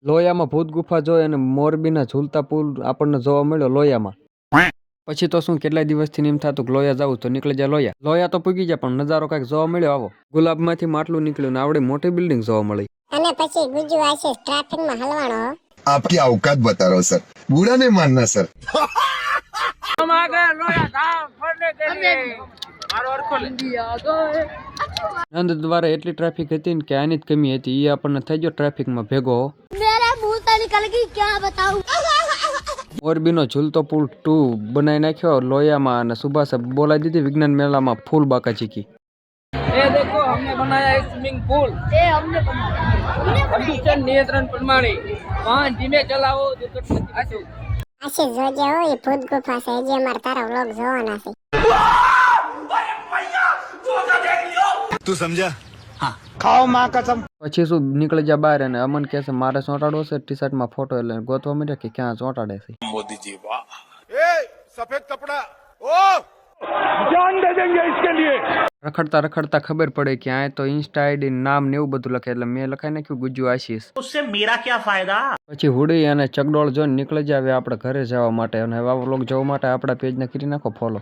લોયામાં ભૂત ગુફા જોઈ અને મોરબીના ઝૂલતા પુલ આપણને જોવા મળ્યો લોયામાં. પછી તો શું કેટલાય દિવસથી એમ થતું કે લોયા જવું તો નીકળી જાય લોયા. લોયા તો પૂગી જાય પણ નજારો કઈક જોવા મળ્યો આવો. ગુલાબમાંથી માટલું નીકળ્યું ને આવડી મોટી બિલ્ડિંગ જોવા મળી. અને પછી ગુજુ આશીષ ટ્રાફિકમાં હલવાણો. आपकी औकात बता रहा हूँ सर, बुरा नहीं मानना सर। નંદ દ્વારા એટલી ટ્રાફિક હતી ને કે આની જ કમી હતી. એ આપણને થઈ ગયો ટ્રાફિકમાં ભેગો. મોરબીનો ઝૂલતો પુલ 2 બનાવી નાખ્યો લોયામાં અને સુભાષે બોલાવી દીધી વિજ્ઞાન મેળામાં ફૂલ બાકા ચીકી. ये देखो हमने बनाया है स्विमिंग पूल। प्रदूषण नियंत्रण प्रणाली। वहाँ धीमे चलाओ दुर्घटना की આશીષ જોજે હો, એ ભૂત ગુફા છે. હજી અમારે તારા વ્લોગ જોવાના છે. तू समझा? પછી શું નીકળી જાય બહાર અને અમન કહે છે મારે ચોંટાડવો છે ટી શર્ટમાં ફોટો. એટલે ગોતવા માંડ્યા કે ક્યાં ચોંટાડે છે. मोदी जी वाह। सफेद कपड़ा ओ जान दे देंगे इसके लिए। રખડતા રખડતા ખબર પડે કે આ તો ઇન્સ્ટા આઈડી નામ ને એવું બધું લખે. એટલે મેં લખાઈ નાખ્યું ગુજ્જુ આશીષ. उससे मेरा क्या फायदा। પછી હુડી અને ચકડોળ જોઈને નીકળી જાય આપણે ઘરે જવા માટે. અને હવે આ વ્લોગ જોવા માટે આપણા પેજને કરી નાખો ફોલો.